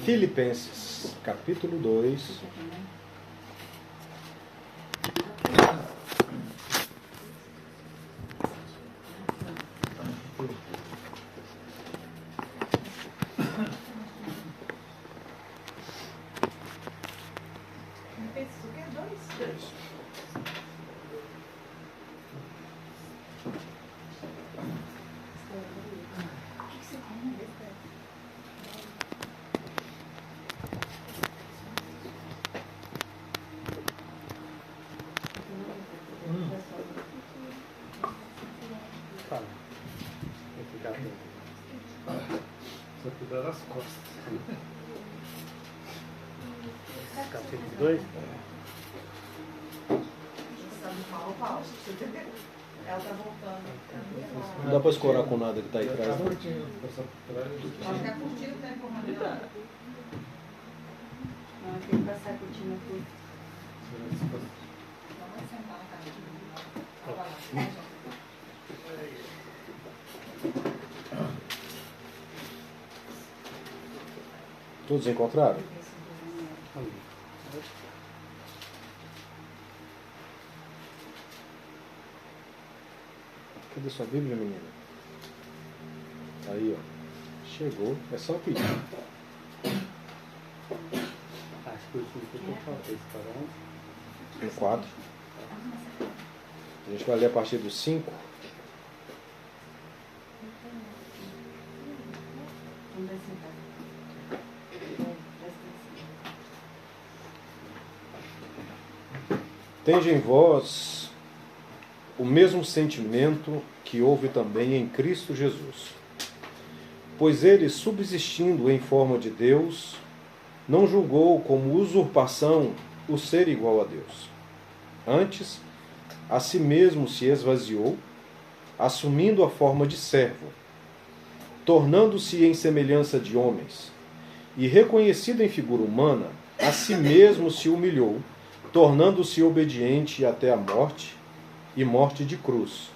Filipenses, capítulo 2. Só cuidar das costas. Capítulo 2. Ela tá voltando. Não dá para escorar com nada que está aí atrás, não? Acho que a cortina tá empurrando ela. Não, tem que passar a cortina aqui. Vamos sentar na cadeira. Todos encontraram? Cadê sua Bíblia, menina? Aí, ó. Chegou. É só pedir. Acho que o último que eu falei, esse para No 4. A gente vai ler a partir do 5. Vamos ver se vai. Tende em vós o mesmo sentimento que houve também em Cristo Jesus. Pois ele, subsistindo em forma de Deus, não julgou como usurpação o ser igual a Deus. Antes, a si mesmo se esvaziou, assumindo a forma de servo, tornando-se em semelhança de homens, e reconhecido em figura humana, a si mesmo se humilhou, tornando-se obediente até a morte, e morte de cruz.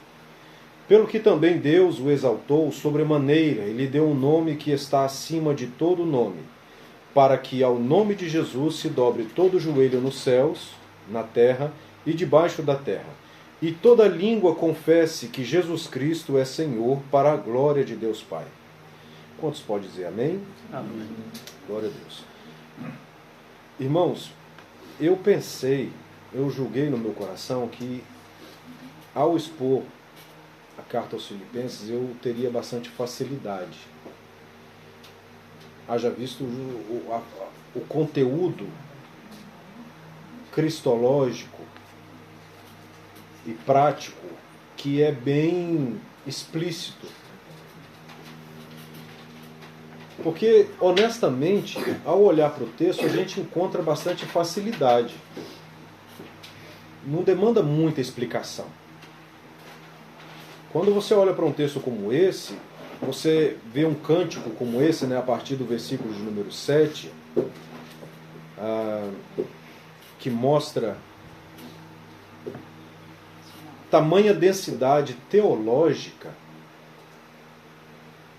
Pelo que também Deus o exaltou sobremaneira e lhe deu um nome que está acima de todo nome, para que ao nome de Jesus se dobre todo o joelho nos céus, na terra e debaixo da terra, e toda língua confesse que Jesus Cristo é Senhor, para a glória de Deus Pai. Quantos podem dizer amém? Amém. Glória a Deus. Irmãos, eu julguei no meu coração que ao expor a carta aos Filipenses eu teria bastante facilidade. Haja visto o conteúdo cristológico e prático que é bem explícito. Porque, honestamente, ao olhar para o texto, a gente encontra bastante facilidade. Não demanda muita explicação. Quando você olha para um texto como esse, você vê um cântico como esse, né, a partir do versículo de número 7, que mostra tamanha densidade teológica,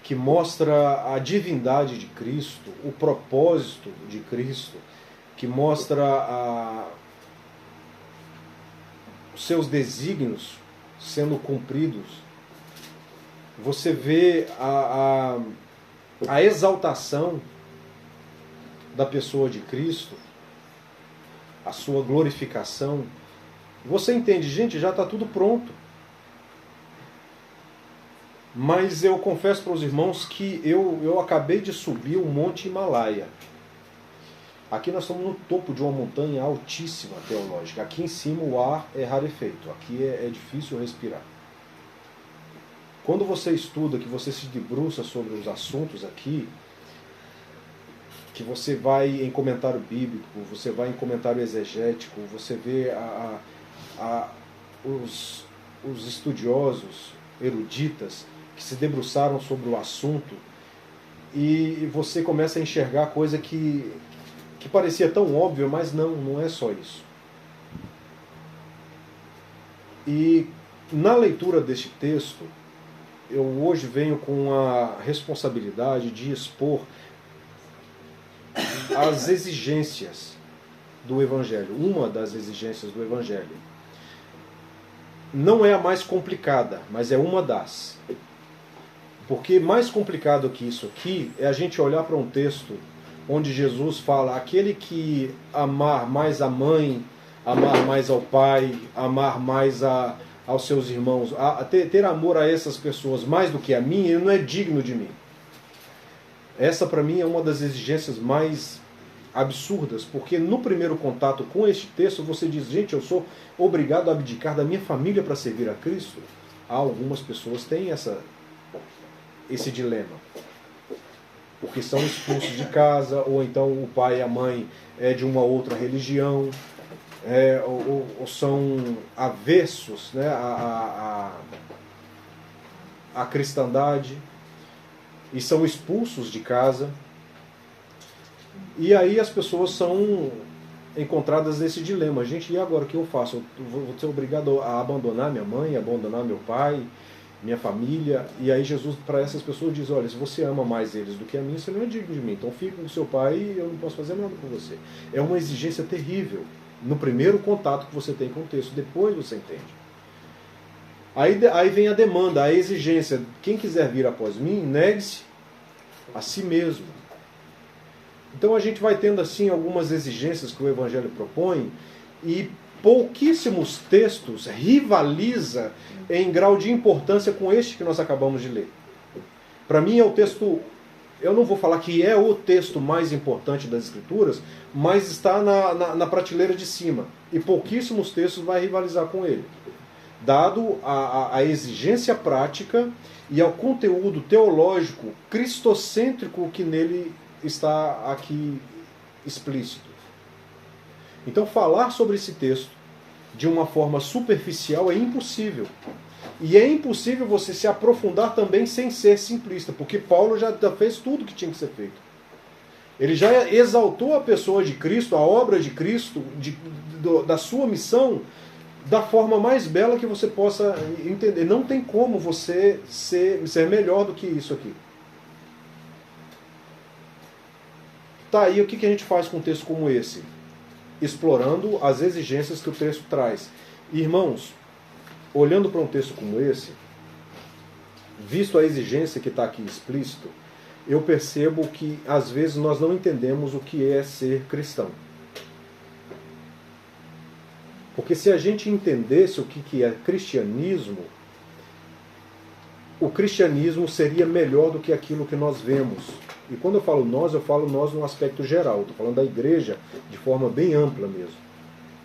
que mostra a divindade de Cristo, o propósito de Cristo, que mostra os seus desígnios sendo cumpridos. Você vê a exaltação da pessoa de Cristo, a sua glorificação. Você entende, gente, já está tudo pronto. Mas eu confesso para os irmãos que eu acabei de subir o Monte Himalaia. Aqui nós estamos no topo de uma montanha altíssima teológica. Aqui em cima o ar é rarefeito. Aqui é difícil respirar. Quando você estuda, que você se debruça sobre os assuntos aqui, que você vai em comentário bíblico, você vai em comentário exegético, você vê os estudiosos, eruditas, que se debruçaram sobre o assunto, e você começa a enxergar coisa que parecia tão óbvia, mas não é só isso. E na leitura deste texto, eu hoje venho com a responsabilidade de expor as exigências do Evangelho. Uma das exigências do Evangelho. Não é a mais complicada, mas é uma das. Porque mais complicado que isso aqui é a gente olhar para um texto onde Jesus fala: aquele que amar mais a mãe, amar mais ao pai, amar mais aos seus irmãos, ter amor a essas pessoas mais do que a mim, ele não é digno de mim. Essa para mim é uma das exigências mais absurdas, porque no primeiro contato com este texto você diz: gente, eu sou obrigado a abdicar da minha família para servir a Cristo? Algumas pessoas têm esse dilema, porque são expulsos de casa, ou então o pai e a mãe é de uma outra religião, ou são avessos, né, à cristandade, e são expulsos de casa. E aí as pessoas são encontradas nesse dilema: gente, e agora o que eu faço? Eu vou ser obrigado a abandonar minha mãe, abandonar meu pai, minha família? E aí Jesus, para essas pessoas, diz: olha, se você ama mais eles do que a mim, você não é digno de mim, então fica com o seu pai e eu não posso fazer nada por você. É uma exigência terrível no primeiro contato que você tem com o texto, depois você entende. Aí vem a demanda, a exigência: quem quiser vir após mim, negue-se a si mesmo. Então a gente vai tendo assim algumas exigências que o Evangelho propõe, e pouquíssimos textos rivaliza em grau de importância com este que nós acabamos de ler. Para mim é o texto, eu não vou falar que é o texto mais importante das Escrituras, mas está na prateleira de cima. E pouquíssimos textos vai rivalizar com ele, dado a exigência prática e ao conteúdo teológico cristocêntrico que nele está aqui explícito. Então falar sobre esse texto de uma forma superficial é impossível. E é impossível você se aprofundar também sem ser simplista, porque Paulo já fez tudo que tinha que ser feito. Ele já exaltou a pessoa de Cristo, a obra de Cristo, da sua missão, da forma mais bela que você possa entender. Não tem como você ser melhor do que isso aqui. Tá, aí o que a gente faz com um texto como esse? Explorando as exigências que o texto traz. Irmãos, olhando para um texto como esse, visto a exigência que está aqui explícito, eu percebo que às vezes nós não entendemos o que é ser cristão. Porque se a gente entendesse o que é cristianismo, o cristianismo seria melhor do que aquilo que nós vemos. E quando eu falo nós no aspecto geral. Estou falando da igreja de forma bem ampla mesmo.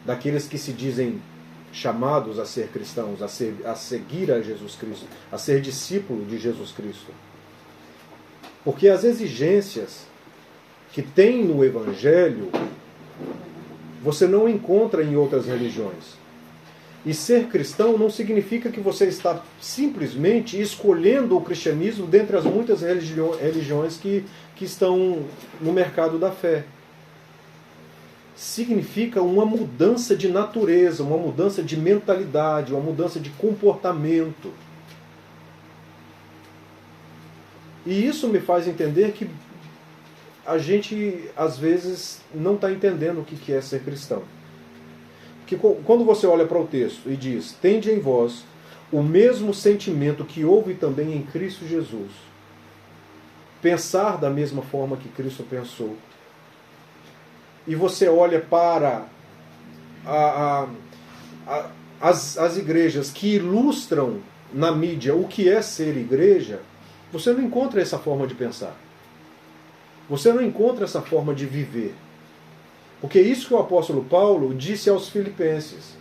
Daqueles que se dizem chamados a ser cristãos, a seguir a Jesus Cristo, a ser discípulo de Jesus Cristo. Porque as exigências que tem no Evangelho, você não encontra em outras religiões. E ser cristão não significa que você está simplesmente escolhendo o cristianismo dentre as muitas religiões que estão no mercado da fé. Significa uma mudança de natureza, uma mudança de mentalidade, uma mudança de comportamento. E isso me faz entender que a gente, às vezes, não está entendendo o que é ser cristão. Que quando você olha para o texto e diz: tende em vós o mesmo sentimento que houve também em Cristo Jesus, pensar da mesma forma que Cristo pensou, e você olha para as igrejas que ilustram na mídia o que é ser igreja, você não encontra essa forma de pensar, você não encontra essa forma de viver. Porque é isso que o apóstolo Paulo disse aos filipenses: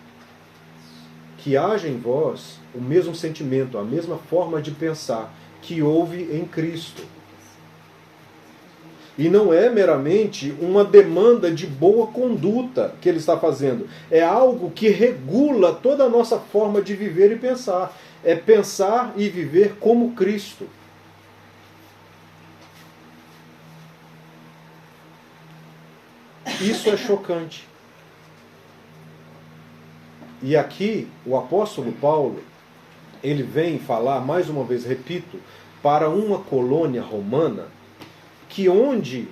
que haja em vós o mesmo sentimento, a mesma forma de pensar que houve em Cristo. E não é meramente uma demanda de boa conduta que ele está fazendo. É algo que regula toda a nossa forma de viver e pensar. É pensar e viver como Cristo. Isso é chocante. E aqui o apóstolo Paulo, ele vem falar, mais uma vez, repito, para uma colônia romana, que onde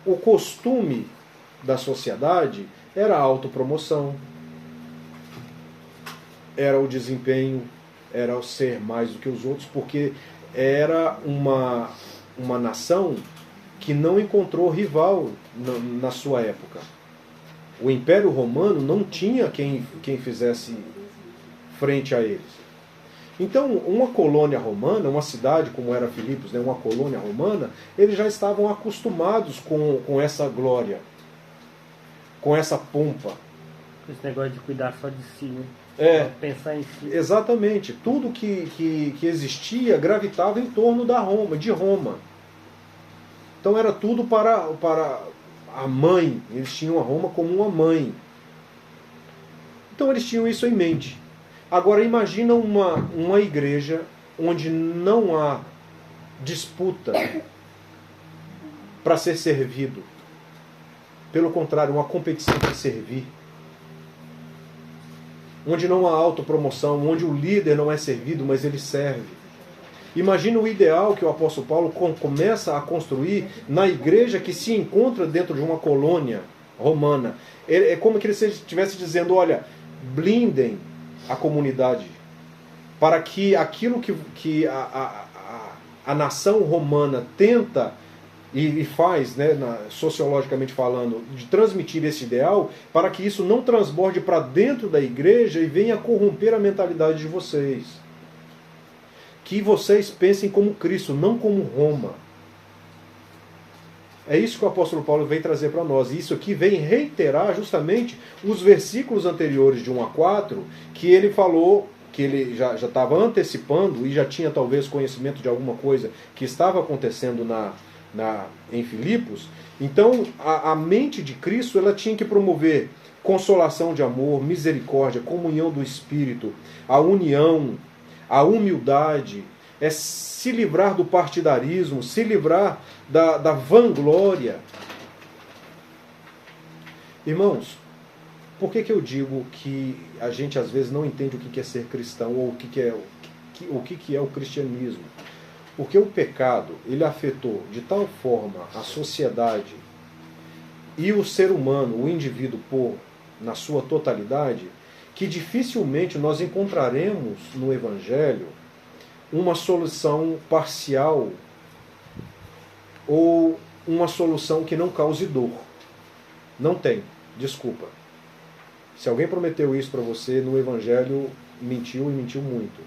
o costume da sociedade era a autopromoção, era o desempenho, era o ser mais do que os outros, porque era uma nação que não encontrou rival na sua época. O Império Romano não tinha quem fizesse frente a eles. Então, uma colônia romana, uma cidade como era Filipos, né, uma colônia romana, eles já estavam acostumados com essa glória, com essa pompa. Esse negócio de cuidar só de si, né? Pensar em si. Exatamente. Tudo que existia gravitava em torno de Roma. Então era tudo para a mãe. Eles tinham a Roma como uma mãe. Então eles tinham isso em mente. Agora imagina uma igreja onde não há disputa para ser servido. Pelo contrário, uma competição para servir. Onde não há autopromoção, onde o líder não é servido, mas ele serve. Imagina o ideal que o apóstolo Paulo começa a construir na igreja que se encontra dentro de uma colônia romana. É como que ele estivesse dizendo, olha, blindem a comunidade para que aquilo que a nação romana tenta e faz, né, sociologicamente falando, de transmitir esse ideal, para que isso não transborde para dentro da igreja e venha corromper a mentalidade de vocês. Que vocês pensem como Cristo, não como Roma. É isso que o apóstolo Paulo vem trazer para nós. E isso aqui vem reiterar justamente os versículos anteriores de 1 a 4, que ele falou, que ele já estava antecipando e já tinha talvez conhecimento de alguma coisa que estava acontecendo em Filipos. Então, a mente de Cristo, ela tinha que promover consolação de amor, misericórdia, comunhão do Espírito, a união, a humildade, é se livrar do partidarismo, se livrar da vanglória. Irmãos, por que eu digo que a gente às vezes não entende o que é ser cristão ou o que é o cristianismo? Porque o pecado, ele afetou de tal forma a sociedade e o ser humano, o indivíduo na sua totalidade, que dificilmente nós encontraremos no Evangelho uma solução parcial ou uma solução que não cause dor. Não tem, desculpa. Se alguém prometeu isso para você no Evangelho, mentiu e mentiu muito.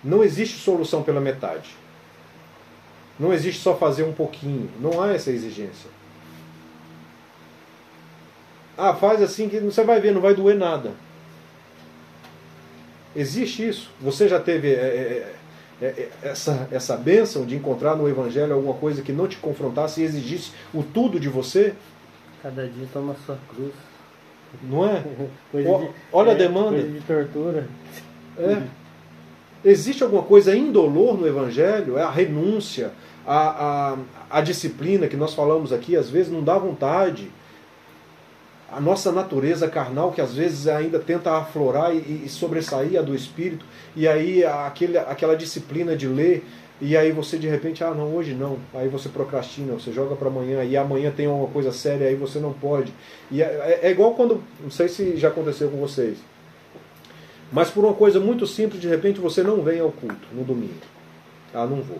Não existe solução pela metade. Não existe só fazer um pouquinho. Não há essa exigência. Faz assim que você vai ver, não vai doer nada. Existe isso. Você já teve essa bênção de encontrar no Evangelho alguma coisa que não te confrontasse e exigisse o tudo de você? Cada dia toma sua cruz. Não é? Olha a demanda. Coisa de tortura. Existe alguma coisa indolor no Evangelho? É a renúncia, a disciplina que nós falamos aqui, às vezes não dá vontade. A nossa natureza carnal, que às vezes ainda tenta aflorar e sobressair a do Espírito, e aí aquela disciplina de ler, e aí você de repente, não, hoje não. Aí você procrastina, você joga para amanhã, e amanhã tem uma coisa séria, aí você não pode. E é igual quando, não sei se já aconteceu com vocês, mas por uma coisa muito simples, de repente você não vem ao culto no domingo. Não vou.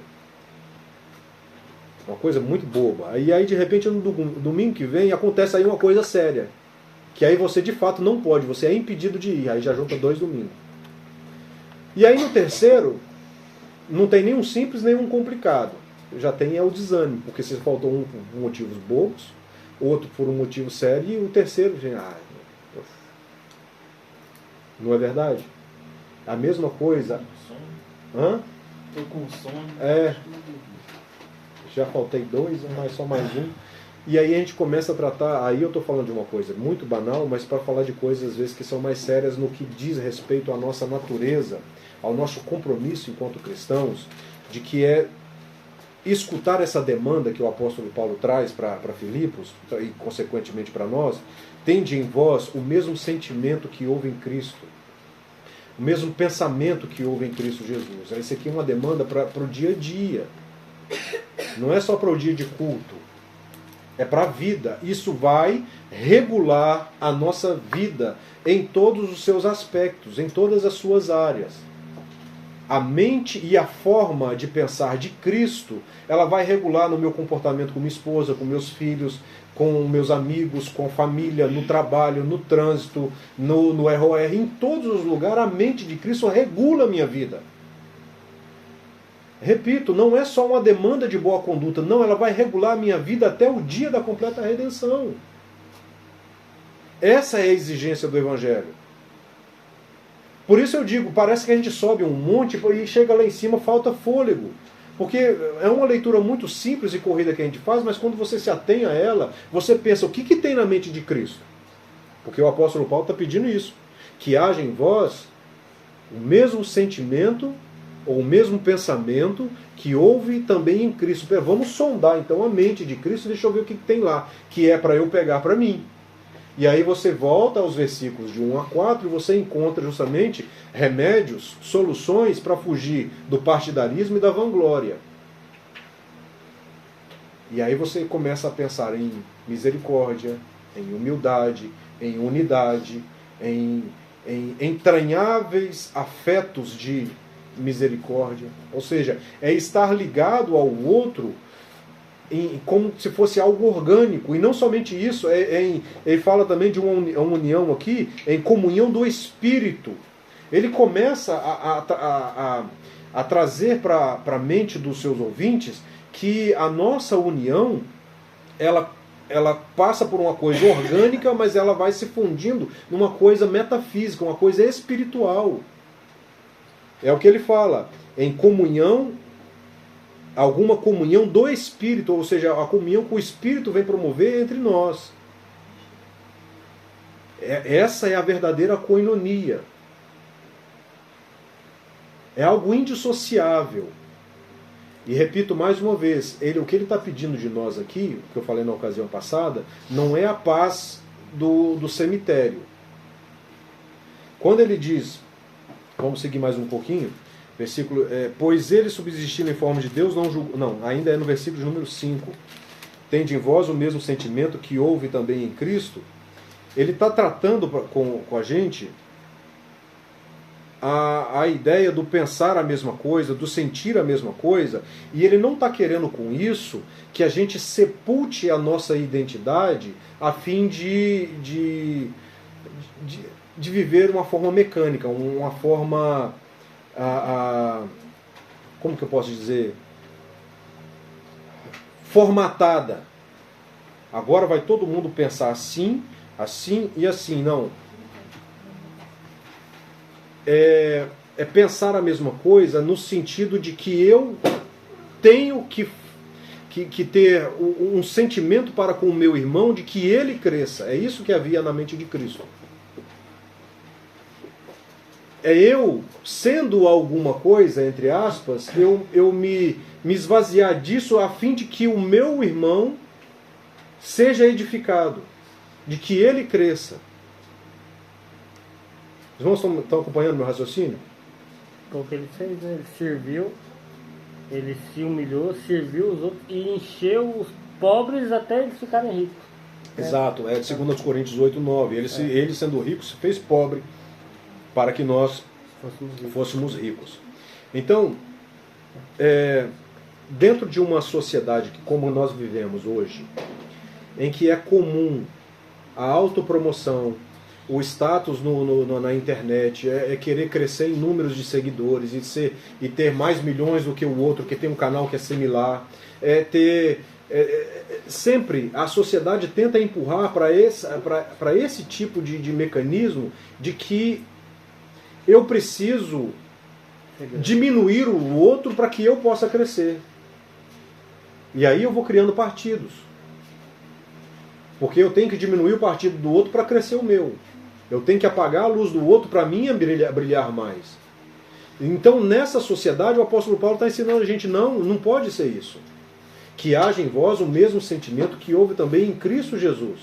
Uma coisa muito boba. E aí de repente no domingo que vem acontece aí uma coisa séria. Que aí você de fato não pode, você é impedido de ir. Aí já junta 2 domingos. E aí no terceiro, não tem nenhum simples, nenhum complicado. Já tem o desânimo, porque se faltou um por motivos bobos, outro por um motivo sério, e o terceiro, não é verdade? A mesma coisa. Estou com sono. Já faltei 2, mas só mais um. E aí a gente começa a tratar, aí eu estou falando de uma coisa muito banal, mas para falar de coisas às vezes que são mais sérias no que diz respeito à nossa natureza, ao nosso compromisso enquanto cristãos, de que é escutar essa demanda que o apóstolo Paulo traz para Filipos, e consequentemente para nós, tende em vós o mesmo sentimento que houve em Cristo, o mesmo pensamento que houve em Cristo Jesus. Isso aqui é uma demanda para o dia a dia, não é só para o dia de culto. É para a vida. Isso vai regular a nossa vida em todos os seus aspectos, em todas as suas áreas. A mente e a forma de pensar de Cristo, ela vai regular no meu comportamento com minha esposa, com meus filhos, com meus amigos, com a família, no trabalho, no trânsito, no ROR, em todos os lugares. A mente de Cristo regula a minha vida. Repito, não é só uma demanda de boa conduta, não, ela vai regular a minha vida até o dia da completa redenção. Essa é a exigência do Evangelho. Por isso eu digo, parece que a gente sobe um monte e chega lá em cima, falta fôlego. Porque é uma leitura muito simples e corrida que a gente faz, mas quando você se atém a ela, você pensa, o que tem na mente de Cristo? Porque o apóstolo Paulo está pedindo isso. Que haja em vós o mesmo sentimento ou o mesmo pensamento que houve também em Cristo. Vamos sondar então a mente de Cristo, deixa eu ver o que tem lá, que é para eu pegar para mim. E aí você volta aos versículos de 1 a 4 e você encontra justamente remédios, soluções para fugir do partidarismo e da vanglória. E aí você começa a pensar em misericórdia, em humildade, em unidade, em entranháveis afetos de misericórdia. Ou seja, é estar ligado ao outro como se fosse algo orgânico. E não somente isso, ele fala também de uma união aqui, em comunhão do Espírito. Ele começa a trazer para a mente dos seus ouvintes que a nossa união, ela passa por uma coisa orgânica, mas ela vai se fundindo numa coisa metafísica, uma coisa espiritual. É o que ele fala, em comunhão, alguma comunhão do Espírito, ou seja, a comunhão que o Espírito vem promover entre nós. Essa é a verdadeira koinonia. É algo indissociável. E repito mais uma vez, o que ele está pedindo de nós aqui, o que eu falei na ocasião passada, não é a paz do cemitério. Quando ele diz, vamos seguir mais um pouquinho, versículo, pois ele subsistindo em forma de Deus, não julgou. Não, ainda é no versículo de número 5. Tende em vós o mesmo sentimento que houve também em Cristo. Ele está tratando com a gente a ideia do pensar a mesma coisa, do sentir a mesma coisa, e ele não está querendo com isso que a gente sepulte a nossa identidade a fim de viver uma forma mecânica, uma forma, como que eu posso dizer, formatada. Agora vai todo mundo pensar assim, assim e assim. Não. É pensar a mesma coisa no sentido de que eu tenho que ter um sentimento para com o meu irmão de que ele cresça. É isso que havia na mente de Cristo. É eu, sendo alguma coisa, entre aspas, eu me esvaziar disso a fim de que o meu irmão seja edificado, de que ele cresça. Os irmãos estão acompanhando meu raciocínio? O que ele fez, né? Ele serviu, ele se humilhou, serviu os outros e encheu os pobres até eles ficarem ricos. Exato, é de 2 Coríntios 8, 9. Ele sendo rico se fez pobre para que nós fôssemos ricos. Então, dentro de uma sociedade como nós vivemos hoje, em que é comum a autopromoção, o status na internet, querer crescer em números de seguidores e ter mais milhões do que o outro, que tem um canal que é similar, sempre a sociedade tenta empurrar para esse tipo de mecanismo de que eu preciso diminuir o outro para que eu possa crescer. E aí eu vou criando partidos. Porque eu tenho que diminuir o partido do outro para crescer o meu. Eu tenho que apagar a luz do outro para mim brilhar mais. Então, nessa sociedade, o apóstolo Paulo está ensinando a gente, não pode ser isso. Que haja em vós o mesmo sentimento que houve também em Cristo Jesus.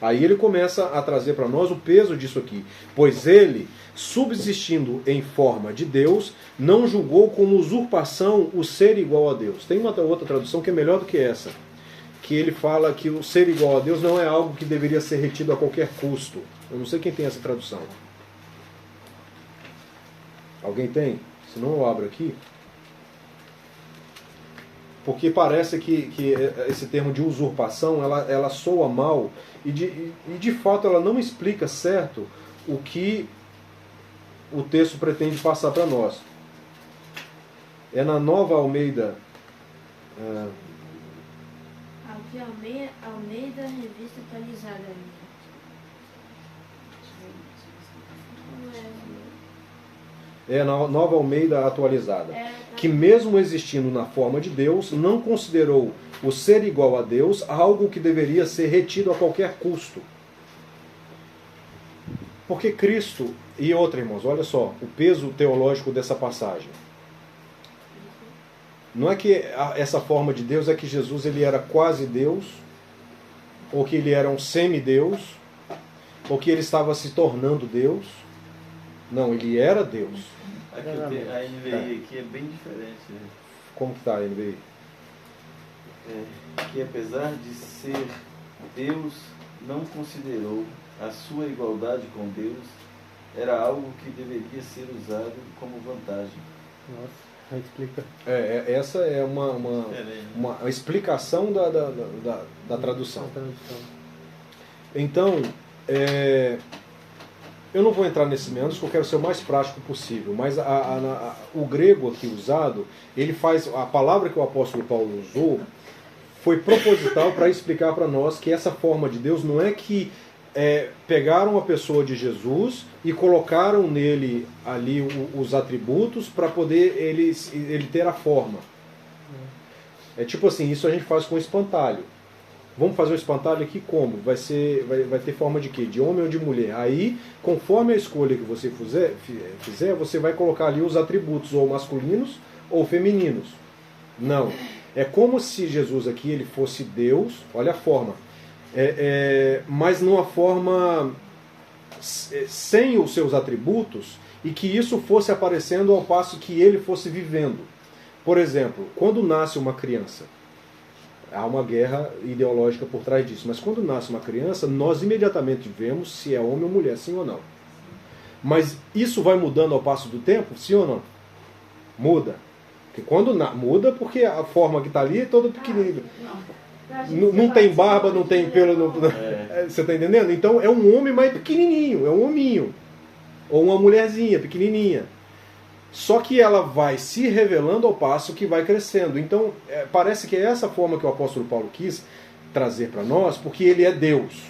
Aí ele começa a trazer para nós o peso disso aqui. Pois ele, subsistindo em forma de Deus, não julgou como usurpação o ser igual a Deus. Tem uma outra tradução que é melhor do que essa. que ele fala que o ser igual a Deus não é algo que deveria ser retido a qualquer custo. Eu não sei quem tem essa tradução. Alguém tem? Se não, eu abro aqui. Porque parece que esse termo de usurpação, ela soa mal e de fato ela não explica certo o que o texto pretende passar para nós. É na Nova Almeida... Almeida, revista atualizada. É na Nova Almeida atualizada. Que mesmo existindo na forma de Deus, não considerou o ser igual a Deus algo que deveria ser retido a qualquer custo. Porque Cristo, e outra, irmãos, olha só, o peso teológico dessa passagem. Não é que essa forma de Deus é que Jesus ele era quase Deus, ou que ele era um semideus, ou que ele estava se tornando Deus. Não, ele era Deus. Aqui, a NVI aqui é bem diferente. Né? Como que está a NVI? Que apesar de ser Deus, não considerou a sua igualdade com Deus era algo que deveria ser usado como vantagem. Nossa, explica. Essa é uma explicação da tradução. Então, eu não vou entrar nesse meandro, porque eu quero ser o mais prático possível, mas o grego aqui usado, ele faz, a palavra que o apóstolo Paulo usou foi proposital para explicar para nós que essa forma de Deus não é que pegaram a pessoa de Jesus e colocaram nele ali os atributos para poder ele ter a forma. É tipo assim, isso a gente faz com espantalho. Vamos fazer um espantalho aqui como? Vai ter forma de quê? De homem ou de mulher? Aí, conforme a escolha que você fizer, você vai colocar ali os atributos ou masculinos ou femininos. Não. É como se Jesus aqui ele fosse Deus, olha a forma. Mas numa forma sem os seus atributos e que isso fosse aparecendo ao passo que ele fosse vivendo. Por exemplo, quando nasce uma criança, há uma guerra ideológica por trás disso, mas quando nasce uma criança, nós imediatamente vemos se é homem ou mulher, sim ou não. Mas isso vai mudando ao passo do tempo, sim ou não? Muda. Porque quando muda, porque a forma que está ali é toda pequenininha. Não tem barba, não tem pelo. Você está entendendo? Então é um homem mais pequenininho, é um hominho. Ou uma mulherzinha pequenininha. Só que ela vai se revelando ao passo que vai crescendo. Então parece que é essa forma que o apóstolo Paulo quis trazer para nós, porque ele é Deus.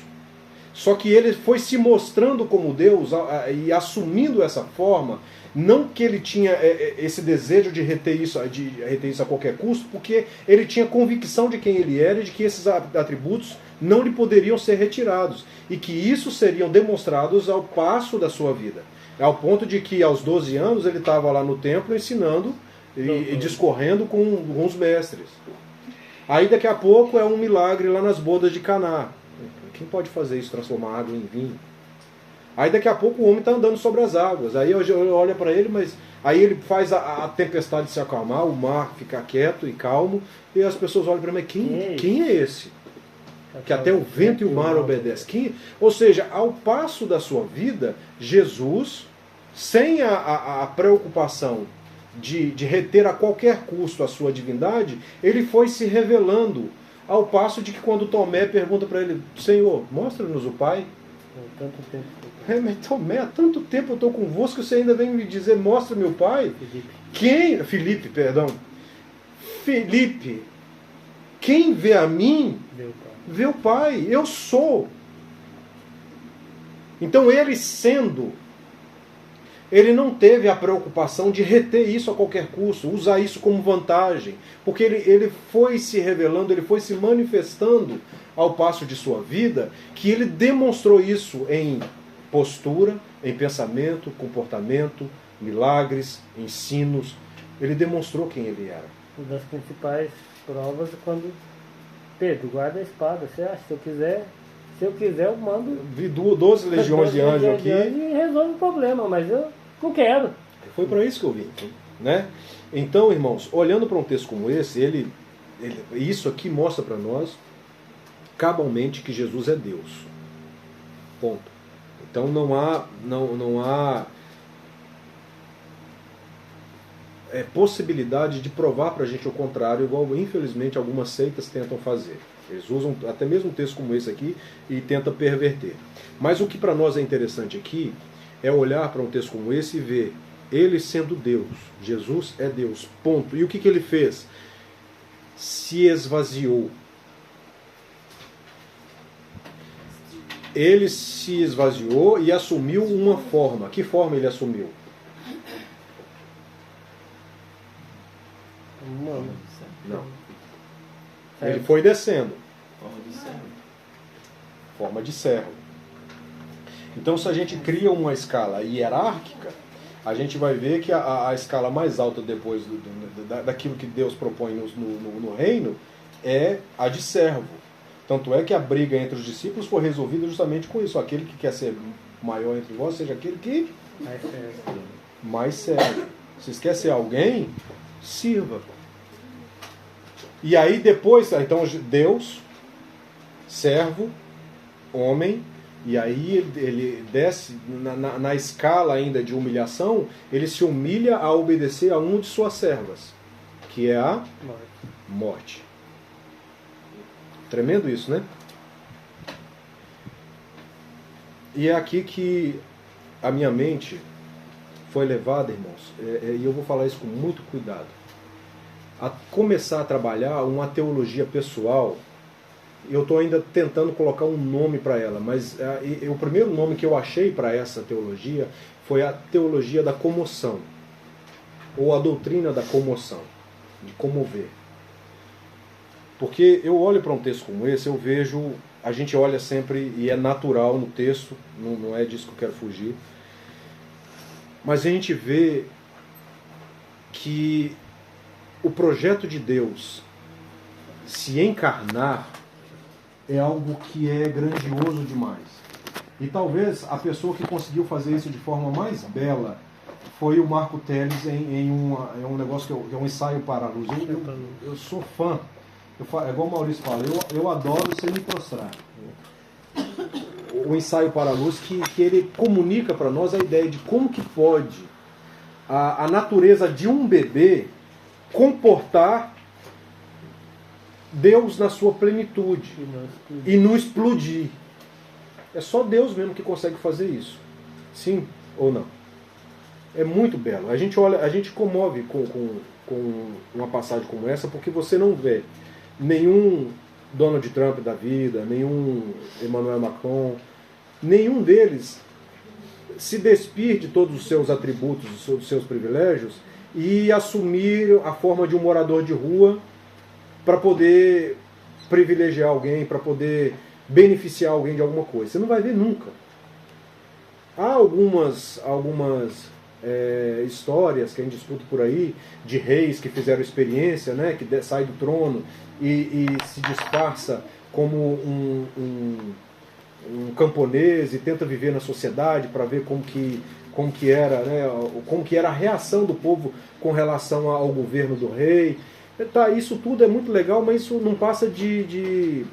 Só que ele foi se mostrando como Deus e assumindo essa forma. Não que ele tinha esse desejo de reter isso a qualquer custo, porque ele tinha convicção de quem ele era e de que esses atributos não lhe poderiam ser retirados. E que isso seriam demonstrados ao passo da sua vida. Ao ponto de que aos 12 anos ele estava lá no templo ensinando e discorrendo com os mestres. Aí daqui a pouco é um milagre lá nas bodas de Caná. Quem pode fazer isso, transformar água em vinho? Aí daqui a pouco o homem está andando sobre as águas. Aí eu olho para ele, mas aí ele faz a tempestade se acalmar, o mar ficar quieto e calmo, e as pessoas olham para mim, quem é esse? Que até o vento e o mar obedecem. Ou seja, ao passo da sua vida, Jesus, sem a preocupação de reter a qualquer custo a sua divindade, ele foi se revelando, ao passo de que quando Tomé pergunta para ele, Senhor, mostra-nos o Pai. Tanto tempo. Mas Tomé, há tanto tempo eu estou convosco, você ainda vem me dizer, mostra meu Pai? Filipe, perdão. Filipe, quem vê a mim, vê o Pai. Eu sou. Então ele não teve a preocupação de reter isso a qualquer custo, usar isso como vantagem, porque ele foi se revelando, ele foi se manifestando ao passo de sua vida, que ele demonstrou isso em postura, em pensamento, comportamento, milagres, ensinos. Ele demonstrou quem ele era. Uma das principais provas é quando Pedro, guarda a espada, você acha? Se eu quiser, eu mando. Vi 12 legiões de anjos aqui. E resolve o problema, mas eu não quero. Foi para isso que eu vim. Né? Então, irmãos, olhando para um texto como esse, isso aqui mostra para nós cabalmente que Jesus é Deus. Ponto. Então não há possibilidade de provar para a gente o contrário, igual infelizmente algumas seitas tentam fazer. Eles usam até mesmo um texto como esse aqui e tentam perverter. Mas o que para nós é interessante aqui é olhar para um texto como esse e ver ele sendo Deus. Jesus é Deus. Ponto. E o que ele fez? Se esvaziou. Ele se esvaziou e assumiu uma forma. Que forma ele assumiu? Humano. Não. Ele foi descendo. Forma de servo. Forma de servo. Então, se a gente cria uma escala hierárquica, a gente vai ver que a escala mais alta depois daquilo que Deus propõe no reino é a de servo. Tanto é que a briga entre os discípulos foi resolvida justamente com isso. Aquele que quer ser maior entre vós, seja aquele que mais serve. Se quer ser alguém, sirva. E aí depois, então Deus, servo, homem, e aí ele desce na escala ainda de humilhação, ele se humilha a obedecer a um de suas servas, que é a morte. Tremendo isso, né? E é aqui que a minha mente foi levada, irmãos, e eu vou falar isso com muito cuidado, a começar a trabalhar uma teologia pessoal. Eu estou ainda tentando colocar um nome para ela, mas o primeiro nome que eu achei para essa teologia foi a teologia da comoção, ou a doutrina da comoção, de comover. Porque eu olho para um texto como esse, eu vejo, a gente olha sempre, e é natural no texto, não é disso que eu quero fugir, mas a gente vê que o projeto de Deus se encarnar é algo que é grandioso demais. E talvez a pessoa que conseguiu fazer isso de forma mais bela foi o Marco Teles em um negócio que é um ensaio para a luz. Eu sou fã. É igual o Maurício fala, eu adoro sem me prostrar. O ensaio para a luz que ele comunica para nós a ideia de como que pode a natureza de um bebê comportar Deus na sua plenitude e não explodir. É só Deus mesmo que consegue fazer isso. Sim ou não? É muito belo. A gente olha, a gente comove com uma passagem como essa, porque você não vê nenhum Donald Trump da vida, nenhum Emmanuel Macron, nenhum deles se despir de todos os seus atributos, dos seus privilégios e assumir a forma de um morador de rua para poder privilegiar alguém, para poder beneficiar alguém de alguma coisa. Você não vai ver nunca. Há algumas histórias que a gente discute por aí, de reis que fizeram experiência, né, que sai do trono e se disfarça como um camponês e tenta viver na sociedade para ver como que era, né, como que era a reação do povo com relação ao governo do rei. Tá, isso tudo é muito legal, mas isso não passa de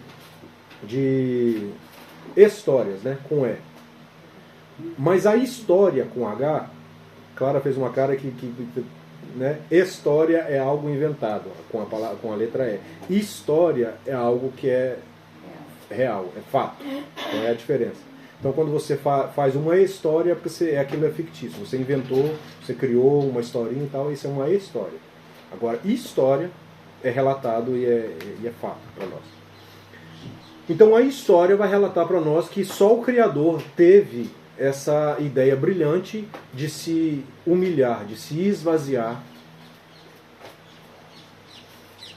histórias, né, com E. Mas a história com H, Clara fez uma cara que né, história é algo inventado com a letra E. História é algo que é real, é fato. Então é a diferença. Então quando você faz uma história, porque aquilo é fictício. Você inventou, você criou uma historinha e tal, isso é uma história. Agora, história é relatado e é fato para nós. Então a história vai relatar para nós que só o Criador teve essa ideia brilhante de se humilhar, de se esvaziar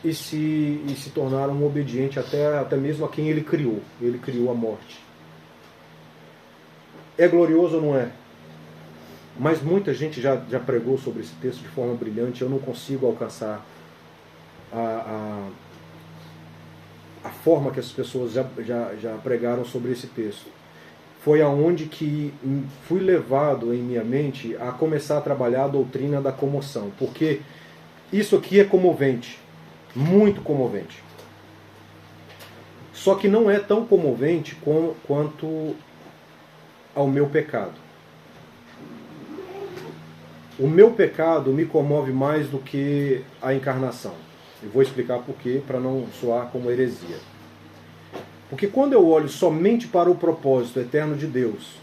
e se tornar um obediente até mesmo a quem ele criou. Ele criou a morte. É glorioso ou não é? Mas muita gente já pregou sobre esse texto de forma brilhante. Eu não consigo alcançar a forma que as pessoas já pregaram sobre esse texto. Foi aonde que fui levado em minha mente a começar a trabalhar a doutrina da comoção. Porque isso aqui é comovente. Muito comovente. Só que não é tão comovente quanto ao meu pecado. O meu pecado me comove mais do que a encarnação. Eu vou explicar por quê, para não soar como heresia. Porque quando eu olho somente para o propósito eterno de Deus,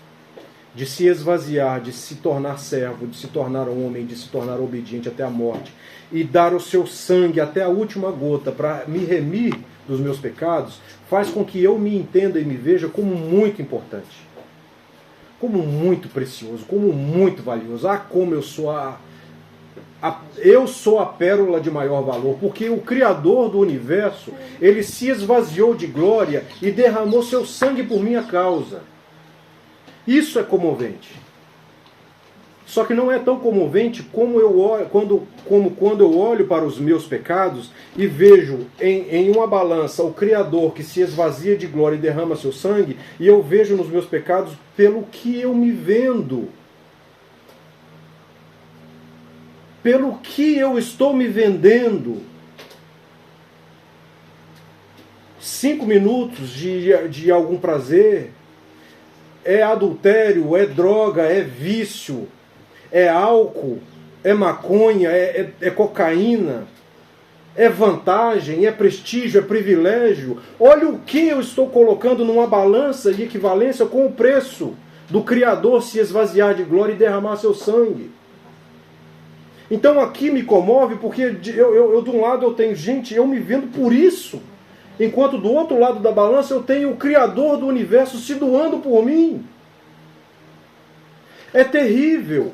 de se esvaziar, de se tornar servo, de se tornar homem, de se tornar obediente até a morte, e dar o seu sangue até a última gota para me remir dos meus pecados, faz com que eu me entenda e me veja como muito importante, como muito precioso, como muito valioso. Ah, como eu sou eu sou a pérola de maior valor, porque o Criador do universo, ele se esvaziou de glória e derramou seu sangue por minha causa. Isso é comovente. Só que não é tão comovente como quando eu olho para os meus pecados e vejo em uma balança o Criador que se esvazia de glória e derrama seu sangue, e eu vejo nos meus pecados pelo que eu me vendo. Pelo que eu estou me vendendo. 5 minutos de algum prazer é adultério, é droga, é vício, é álcool, é maconha, é cocaína, é vantagem, é prestígio, é privilégio. Olha o que eu estou colocando numa balança de equivalência com o preço do Criador se esvaziar de glória e derramar seu sangue. Então aqui me comove porque eu de um lado eu tenho gente, eu me vendo por isso, enquanto do outro lado da balança eu tenho o Criador do universo se doando por mim. É terrível.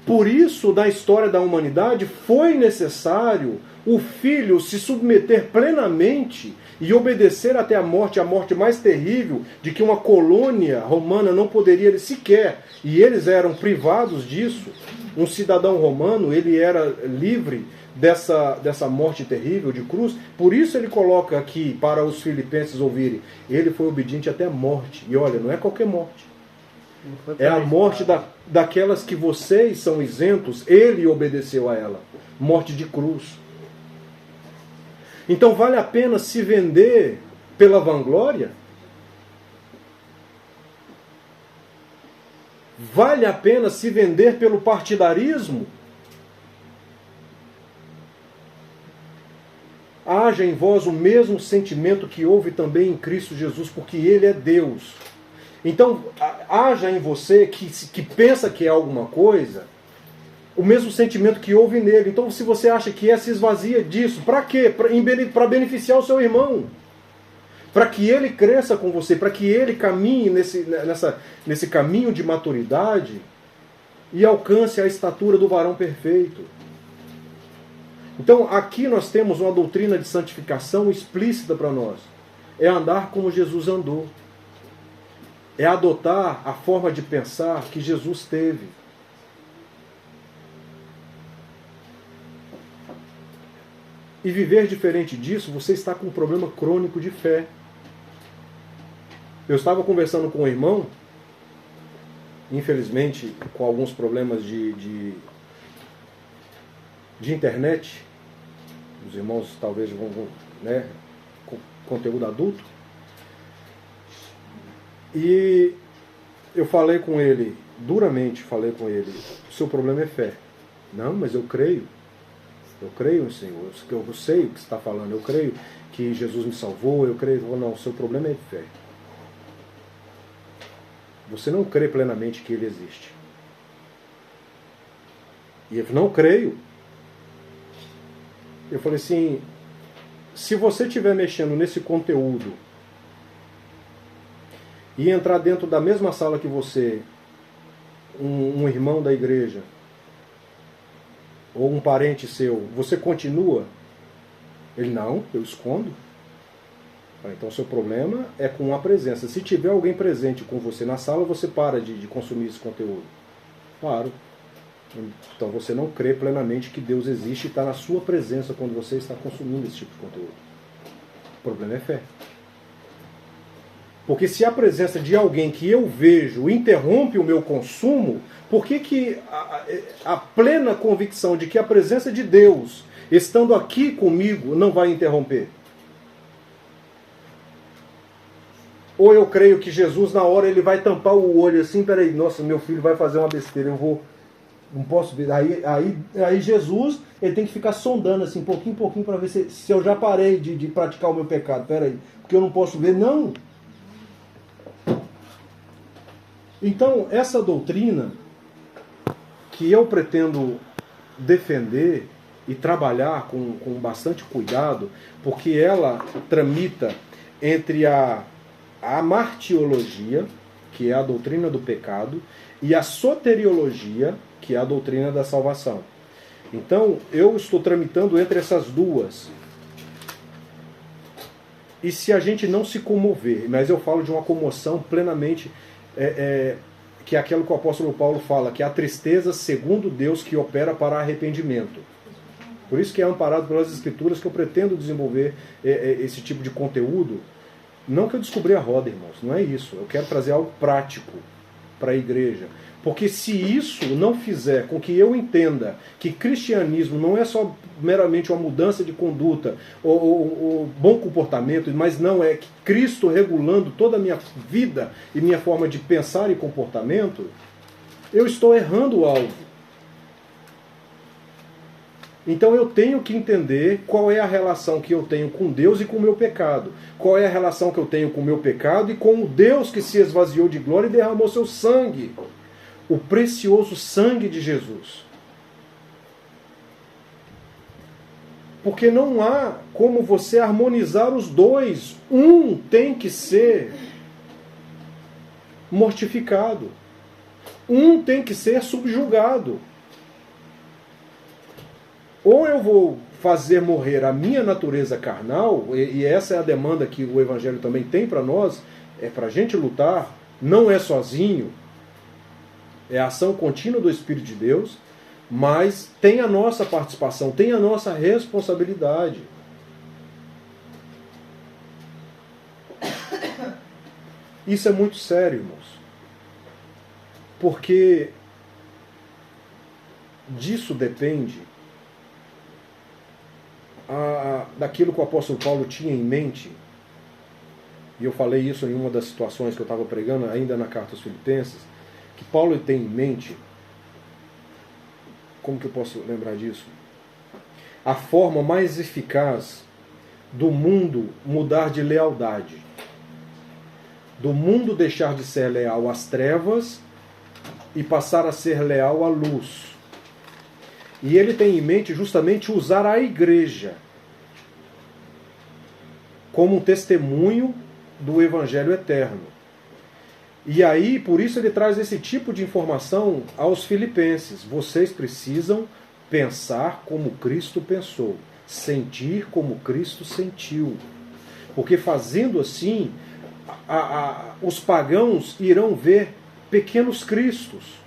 Por isso, na história da humanidade, foi necessário o Filho se submeter plenamente e obedecer até a morte mais terrível, de que uma colônia romana não poderia sequer, e eles eram privados disso. Um cidadão romano, ele era livre dessa morte terrível de cruz. Por isso ele coloca aqui, para os filipenses ouvirem, ele foi obediente até a morte. E olha, não é qualquer morte. É a morte daquelas que vocês são isentos, ele obedeceu a ela. Morte de cruz. Então vale a pena se vender pela vanglória? Vale a pena se vender pelo partidarismo? Haja em vós o mesmo sentimento que houve também em Cristo Jesus, porque Ele é Deus. Então, haja em você que pensa que é alguma coisa, o mesmo sentimento que houve nele. Então, se você acha que se esvazia disso, para quê? Para beneficiar o seu irmão. Para que ele cresça com você, para que ele caminhe nesse caminho de maturidade e alcance a estatura do varão perfeito. Então, aqui nós temos uma doutrina de santificação explícita para nós. É andar como Jesus andou. É adotar a forma de pensar que Jesus teve. E viver diferente disso, você está com um problema crônico de fé. Eu estava conversando com um irmão, infelizmente com alguns problemas de internet. Os irmãos talvez vão, né, com conteúdo adulto. E eu falei com ele, duramente falei com ele, o seu problema é fé. Não, mas eu creio. Eu creio no Senhor, eu sei o que você está falando, eu creio que Jesus me salvou, eu creio. Não, o seu problema é fé. Você não crê plenamente que Ele existe. E eu não creio. Eu falei assim, se você estiver mexendo nesse conteúdo e entrar dentro da mesma sala que você, um irmão da igreja, ou um parente seu, você continua? Ele, não, eu escondo. Então o seu problema é com a presença. Se tiver alguém presente com você na sala, você para de consumir esse conteúdo. Claro. Então você não crê plenamente que Deus existe e está na sua presença quando você está consumindo esse tipo de conteúdo. O problema é fé. Porque se a presença de alguém que eu vejo interrompe o meu consumo, por que a plena convicção de que a presença de Deus, estando aqui comigo, não vai interromper? Ou eu creio que Jesus, na hora, ele vai tampar o olho assim, peraí, nossa, meu filho vai fazer uma besteira, não posso ver. Aí Jesus, ele tem que ficar sondando assim, pouquinho em pouquinho, para ver se eu já parei de praticar o meu pecado, peraí, porque eu não posso ver, não. Então, essa doutrina que eu pretendo defender e trabalhar com bastante cuidado, porque ela tramita entre a martiologia, que é a doutrina do pecado, e a soteriologia, que é a doutrina da salvação. Então, eu estou tramitando entre essas duas. E se a gente não se comover, mas eu falo de uma comoção plenamente, que é aquilo que o apóstolo Paulo fala, que é a tristeza segundo Deus que opera para arrependimento. Por isso que é amparado pelas Escrituras que eu pretendo desenvolver esse tipo de conteúdo. Não que eu descobri a roda, irmãos, não é isso. Eu quero trazer algo prático para a igreja. Porque se isso não fizer com que eu entenda que cristianismo não é só meramente uma mudança de conduta ou bom comportamento, mas não é Cristo regulando toda a minha vida e minha forma de pensar e comportamento, eu estou errando o alvo. Então eu tenho que entender qual é a relação que eu tenho com Deus e com o meu pecado. Qual é a relação que eu tenho com o meu pecado e com o Deus que se esvaziou de glória e derramou seu sangue. O precioso sangue de Jesus. Porque não há como você harmonizar os dois. Um tem que ser mortificado. Um tem que ser subjugado. Ou eu vou fazer morrer a minha natureza carnal, e essa é a demanda que o Evangelho também tem para nós, é para a gente lutar, não é sozinho, é a ação contínua do Espírito de Deus, mas tem a nossa participação, tem a nossa responsabilidade. Isso é muito sério, irmãos. Porque disso depende daquilo que o apóstolo Paulo tinha em mente, e eu falei isso em uma das situações que eu estava pregando, ainda na carta aos Filipenses, que Paulo tem em mente, como que eu posso lembrar disso? A forma mais eficaz do mundo mudar de lealdade, do mundo deixar de ser leal às trevas e passar a ser leal à luz. E ele tem em mente justamente usar a igreja como um testemunho do Evangelho eterno. E aí, por isso ele traz esse tipo de informação aos filipenses. Vocês precisam pensar como Cristo pensou, sentir como Cristo sentiu. Porque fazendo assim, os pagãos irão ver pequenos cristos.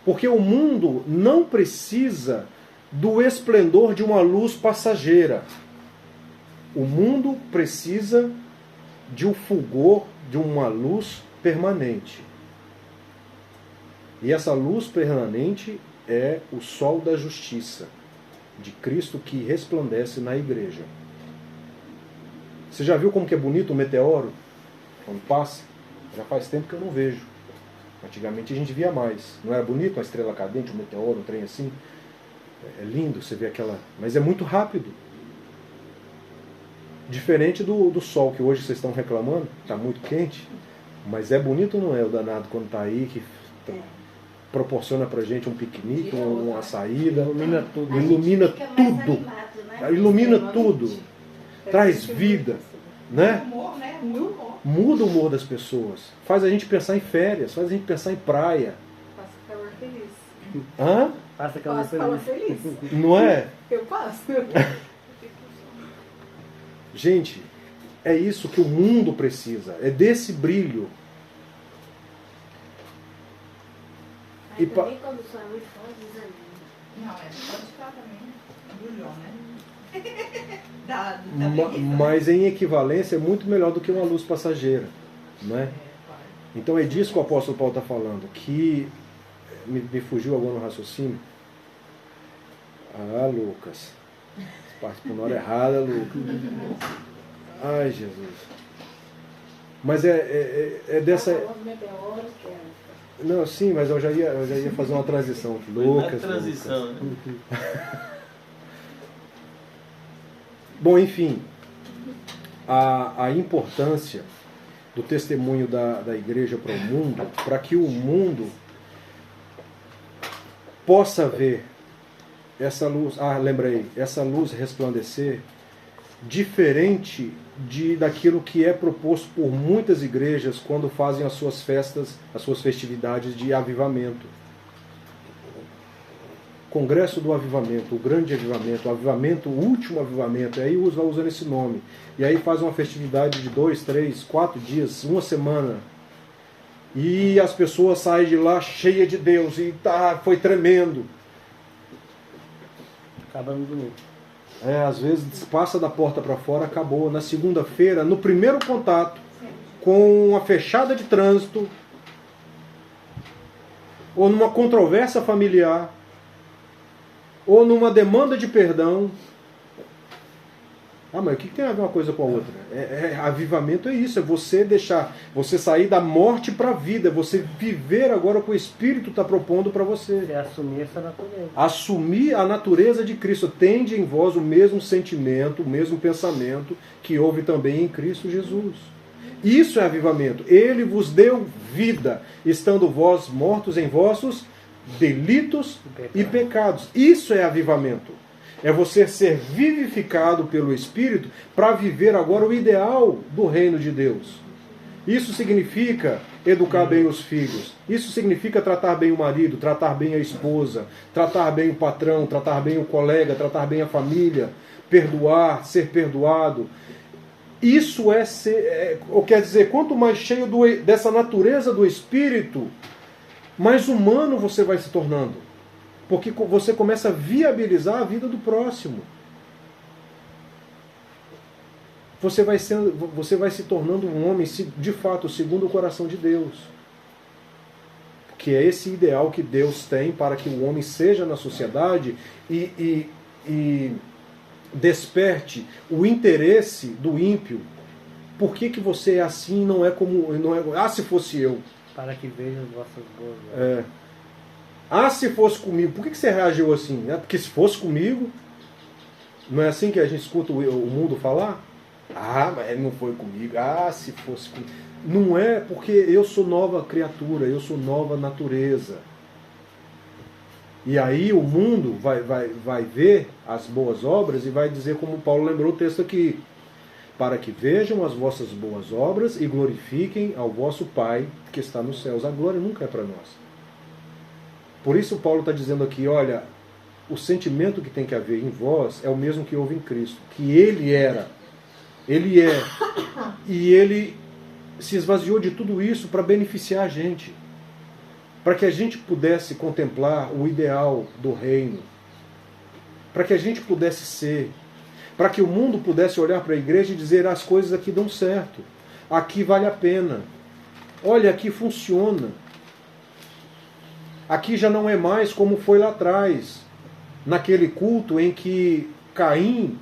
Porque o mundo não precisa do esplendor de uma luz passageira. O mundo precisa de um fulgor, de uma luz permanente. E essa luz permanente é o sol da justiça de Cristo que resplandece na igreja. Você já viu como que é bonito o meteoro? Quando passa? Já faz tempo que eu não vejo. Antigamente a gente via mais. Não era bonito uma estrela cadente, um meteoro, um trem assim? É lindo você ver aquela... Mas é muito rápido. Diferente do sol, que hoje vocês estão reclamando, está muito quente. Mas é bonito, não é, o danado quando está aí, que proporciona pra gente um piquenique, uma saída. Ilumina tudo. Ilumina Fica mais tudo. animado, né? Ilumina tudo. Traz vida. Né? Humor, né? Muito humor. Muda o humor das pessoas. Faz a gente pensar em férias, faz a gente pensar em praia. Passa calor feliz. Hã? Passa aquela Passa calor feliz. Não é? Eu passo. Gente, é isso que o mundo precisa. É desse brilho. Mas E também quando o sol é muito forte, desanima. Não, pode ficar também. Brilhão, né? Dá Mas em equivalência é muito melhor do que uma luz passageira. Não é? Então é disso que o apóstolo Paulo está falando. Que me fugiu agora no raciocínio. Ah, Lucas. Participou na hora errada, Lucas. Ai, Jesus. Mas é dessa... Os meteoros, que é... Não, sim, mas eu já ia fazer uma transição. Lucas, transição, Lucas. né? Bom, enfim, a importância do testemunho da igreja para o mundo, para que o mundo possa ver essa luz, lembrei, essa luz resplandecer, diferente daquilo que é proposto por muitas igrejas quando fazem as suas festas, as suas festividades de avivamento. Congresso do Avivamento, o Grande Avivamento, o Avivamento, o Último Avivamento, e aí vai usando esse nome. E aí faz uma festividade de 2, 3, 4 dias, uma semana. E as pessoas saem de lá cheias de Deus, e foi tremendo. Acaba no domingo. Às vezes passa da porta para fora, acabou. Na segunda-feira, no primeiro contato com uma fechada de trânsito, ou numa controvérsia familiar, ou numa demanda de perdão. Mas o que tem a ver uma coisa com a outra? Avivamento é isso, é você sair da morte para a vida, você viver agora o que o Espírito está propondo para você. É assumir essa natureza. Assumir a natureza de Cristo. Tende em vós o mesmo sentimento, o mesmo pensamento que houve também em Cristo Jesus. Isso é avivamento. Ele vos deu vida, estando vós mortos em vossos delitos e pecados. Isso é avivamento. É você ser vivificado pelo Espírito para viver agora o ideal do reino de Deus. Isso significa educar bem os filhos. Isso significa tratar bem o marido, tratar bem a esposa, tratar bem o patrão, tratar bem o colega, tratar bem a família, perdoar, ser perdoado. Isso quer dizer, quanto mais cheio dessa natureza do Espírito, mais humano você vai se tornando. Porque você começa a viabilizar a vida do próximo. Você vai se tornando um homem, de fato, segundo o coração de Deus. Que é esse ideal que Deus tem para que o homem seja na sociedade e desperte o interesse do ímpio. Por que você é assim, não é como... se fosse eu. Para que vejam as vossas boas obras. Se fosse comigo. Por que você reagiu assim? Porque se fosse comigo... Não é assim que a gente escuta o mundo falar? Mas ele não foi comigo. Se fosse comigo. Não é, porque eu sou nova criatura, eu sou nova natureza. E aí o mundo vai ver as boas obras e vai dizer, como Paulo lembrou o texto aqui, para que vejam as vossas boas obras e glorifiquem ao vosso Pai que está nos céus. A glória nunca é para nós. Por isso Paulo está dizendo aqui, olha, o sentimento que tem que haver em vós é o mesmo que houve em Cristo, que Ele era, Ele é, e Ele se esvaziou de tudo isso para beneficiar a gente, para que a gente pudesse contemplar o ideal do reino, para que a gente pudesse ser, para que o mundo pudesse olhar para a igreja e dizer, as coisas aqui dão certo, aqui vale a pena, olha, aqui funciona, aqui já não é mais como foi lá atrás, naquele culto em que Caim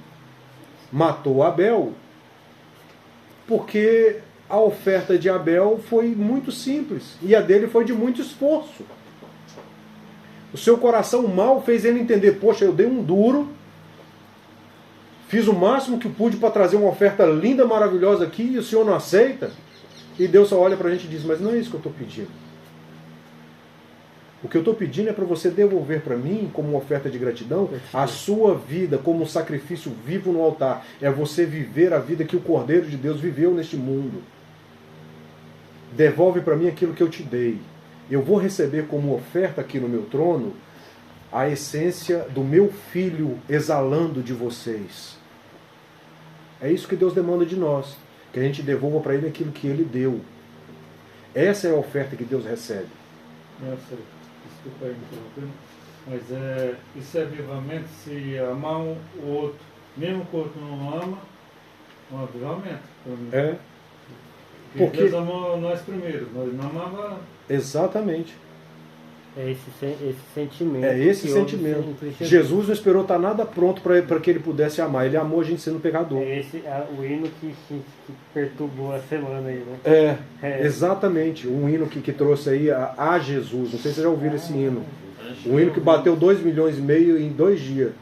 matou Abel, porque a oferta de Abel foi muito simples e a dele foi de muito esforço. O seu coração mau fez ele entender, poxa, eu dei um duro, fiz o máximo que pude para trazer uma oferta linda, maravilhosa aqui, e o Senhor não aceita? E Deus só olha para a gente e diz, mas não é isso que eu estou pedindo. O que eu estou pedindo é para você devolver para mim, como uma oferta de gratidão, a sua vida como um sacrifício vivo no altar. É você viver a vida que o Cordeiro de Deus viveu neste mundo. Devolve para mim aquilo que eu te dei. Eu vou receber como oferta aqui no meu trono a essência do meu Filho exalando de vocês. É isso que Deus demanda de nós. Que a gente devolva para Ele aquilo que Ele deu. Essa é a oferta que Deus recebe. Nossa, desculpa aí interrompendo, mas isso é avivamento se amar o outro, mesmo que o outro não ama, é um avivamento. Porque Deus amou nós primeiro, nós não amava. Exatamente. É esse sentimento. É esse que houve sentimento. em Cristo Jesus não esperou estar nada pronto para que ele pudesse amar. Ele amou a gente sendo pecador. É esse o hino que perturbou a semana aí, né? Exatamente. Um hino que trouxe aí a Jesus. Não sei se vocês já ouviram esse hino. Um hino que bateu 2,5 milhões em 2 dias.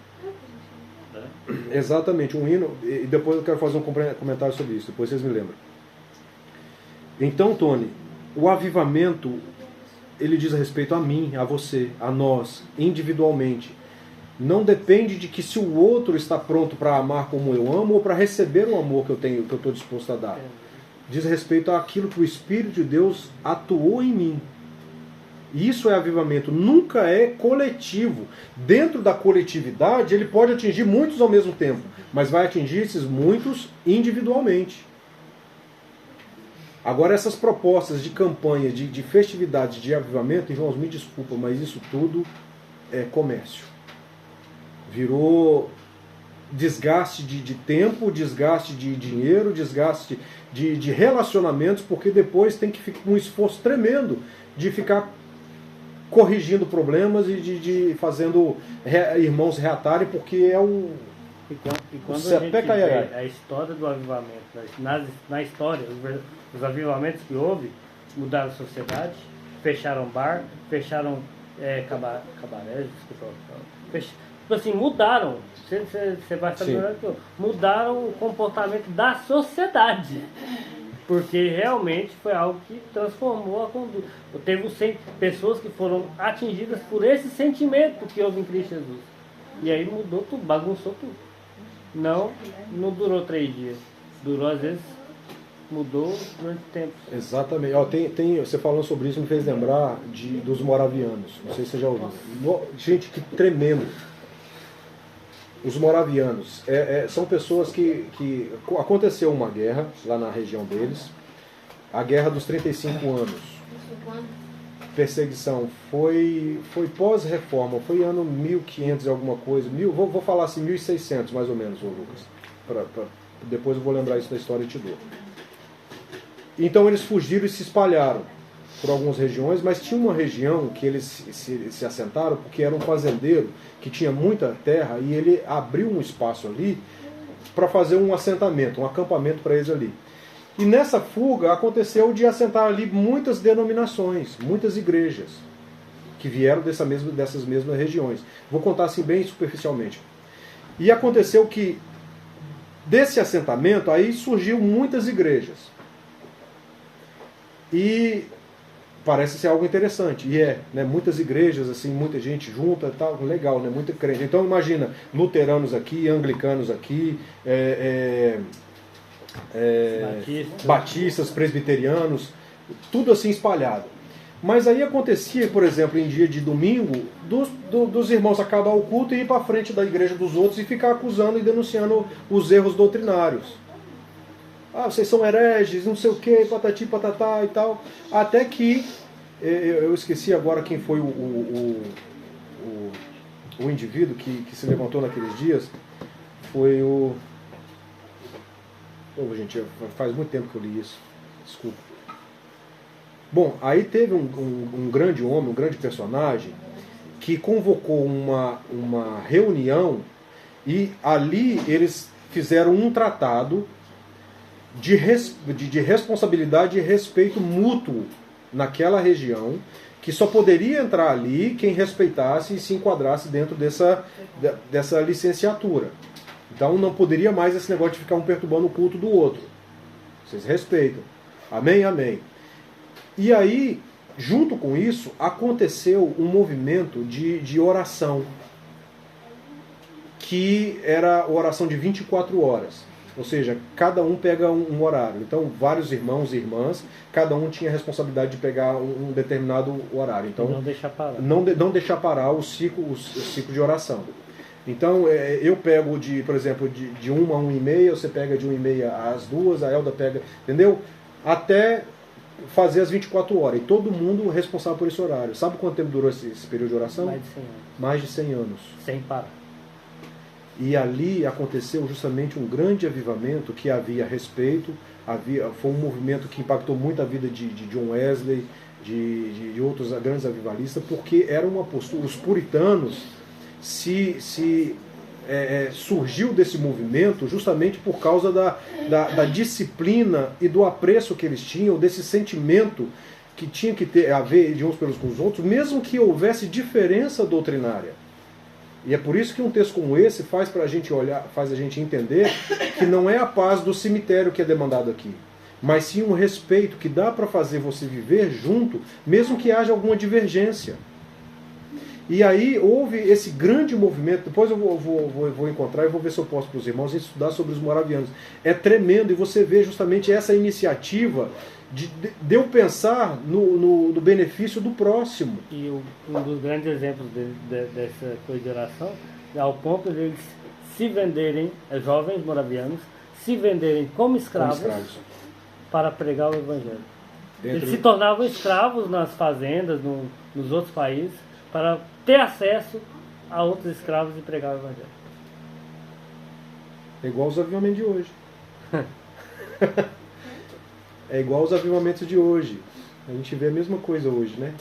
Exatamente, um hino. E depois eu quero fazer um comentário sobre isso. Depois vocês me lembram. Então, Tony, o avivamento, ele diz a respeito a mim, a você, a nós, individualmente. Não depende de que se o outro está pronto para amar como eu amo ou para receber o amor que eu estou disposto a dar. Diz respeito àquilo que o Espírito de Deus atuou em mim. Isso é avivamento, nunca é coletivo. Dentro da coletividade, ele pode atingir muitos ao mesmo tempo, mas vai atingir esses muitos individualmente. Agora, essas propostas de campanha, de festividades, de avivamento, irmãos, me desculpa, mas isso tudo é comércio. Virou desgaste de tempo, desgaste de dinheiro, desgaste de relacionamentos, porque depois tem que ficar com um esforço tremendo de ficar corrigindo problemas e de fazendo irmãos reatarem, porque é um... E quando a gente vê a história do avivamento, na história, os avivamentos que houve, mudaram a sociedade, fecharam bar, fecharam cabarés, desculpa, tipo assim, mudaram, você vai saber melhor que eu, mudaram o comportamento da sociedade. Porque realmente foi algo que transformou a conduta. Teve pessoas que foram atingidas por esse sentimento que houve em Cristo Jesus. E aí mudou tudo, bagunçou tudo. Não durou 3 dias. Durou, às vezes, mudou durante tempo. Exatamente. Ó, você falando sobre isso me fez lembrar dos moravianos. Não sei se você já ouviu. Gente, que tremendo. Os moravianos são pessoas que aconteceu uma guerra lá na região deles, a guerra dos 35 anos. Perseguição foi pós-reforma, foi ano 1500 e alguma coisa, vou falar assim, 1600 mais ou menos, Lucas. Depois eu vou lembrar isso da história e te dou. Então eles fugiram e se espalharam por algumas regiões, mas tinha uma região que eles se assentaram porque era um fazendeiro que tinha muita terra e ele abriu um espaço ali para fazer um assentamento, um acampamento para eles ali. E nessa fuga aconteceu de assentar ali muitas denominações, muitas igrejas que vieram dessas mesmas regiões. Vou contar assim bem superficialmente. E aconteceu que desse assentamento aí surgiu muitas igrejas. E parece ser algo interessante, e né, muitas igrejas, assim, muita gente junta, tal, legal, né, muita crente. Então imagina, luteranos aqui, anglicanos aqui, batistas, presbiterianos, tudo assim espalhado. Mas aí acontecia, por exemplo, em dia de domingo, dos irmãos acabar o culto e ir para frente da igreja dos outros e ficar acusando e denunciando os erros doutrinários. Ah, vocês são hereges, não sei o que, patati, patatá e tal. Até que, eu esqueci agora quem foi o indivíduo que se levantou naqueles dias. Foi o... gente, faz muito tempo que eu li isso. Desculpa. Bom, aí teve um grande homem, um grande personagem, que convocou uma reunião e ali eles fizeram um tratado de responsabilidade e respeito mútuo naquela região, que só poderia entrar ali quem respeitasse e se enquadrasse dentro dessa licenciatura. Então não poderia mais esse negócio de ficar um perturbando o culto do outro. Vocês respeitam. Amém? Amém. E aí, junto com isso, aconteceu um movimento de oração, que era oração de 24 horas. Ou seja, cada um pega um horário. Então, vários irmãos e irmãs, cada um tinha a responsabilidade de pegar um determinado horário. Então, não deixar parar. Não deixar parar o ciclo de oração. Então, eu pego, por exemplo, de 1 a 1h30, você pega de 1h30 às 2, a Elda pega, entendeu? Até fazer as 24 horas. E todo mundo responsável por esse horário. Sabe quanto tempo durou esse período de oração? Mais de 100 anos. Mais de 100 anos. Sem parar. E ali aconteceu justamente um grande avivamento que havia respeito, foi um movimento que impactou muito a vida de John Wesley, de outros grandes avivalistas, porque era uma postura. Os puritanos surgiu desse movimento justamente por causa da disciplina e do apreço que eles tinham, desse sentimento que tinha que ter a ver de uns pelos com os outros, mesmo que houvesse diferença doutrinária. E é por isso que um texto como esse faz a gente entender que não é a paz do cemitério que é demandado aqui, mas sim um respeito que dá para fazer você viver junto, mesmo que haja alguma divergência. E aí houve esse grande movimento. Depois eu vou encontrar e vou ver se eu posso para os irmãos estudar sobre os moravianos. É tremendo, e você vê justamente essa iniciativa de eu pensar no benefício do próximo. E um dos grandes exemplos dessa coisa de oração é ao ponto de eles se venderem, jovens moravianos, se venderem como escravos para pregar o Evangelho. Eles se tornavam escravos nas fazendas, nos outros países, para ter acesso a outros escravos e pregar o Evangelho. É igual os avivamentos de hoje. É igual os avivamentos de hoje. A gente vê a mesma coisa hoje, né?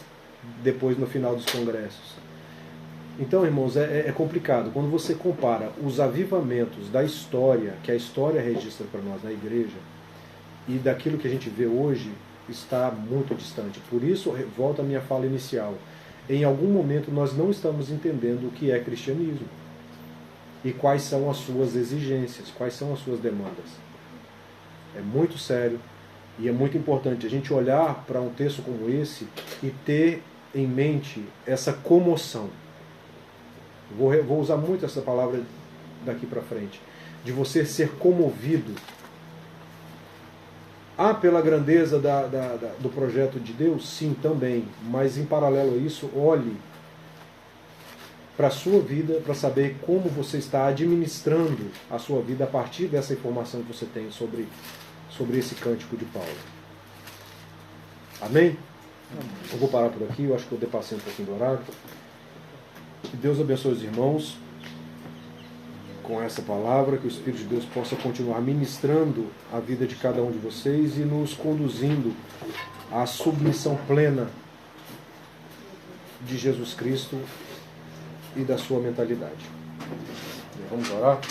Depois, no final dos congressos. Então, irmãos, é complicado. Quando você compara os avivamentos da história, que a história registra para nós na igreja, e daquilo que a gente vê hoje, está muito distante. Por isso, volta a minha fala inicial. Em algum momento nós não estamos entendendo o que é cristianismo e quais são as suas exigências, quais são as suas demandas. É muito sério e é muito importante a gente olhar para um texto como esse e ter em mente essa comoção. Vou usar muito essa palavra daqui para frente, de você ser comovido pela grandeza do projeto de Deus? Sim, também. Mas em paralelo a isso, olhe para a sua vida para saber como você está administrando a sua vida a partir dessa informação que você tem sobre esse cântico de Paulo. Amém? Eu vou parar por aqui, eu acho que eu depassei um pouquinho do horário. Que Deus abençoe os irmãos com essa palavra, que o Espírito de Deus possa continuar ministrando a vida de cada um de vocês e nos conduzindo à submissão plena de Jesus Cristo e da sua mentalidade. Vamos orar?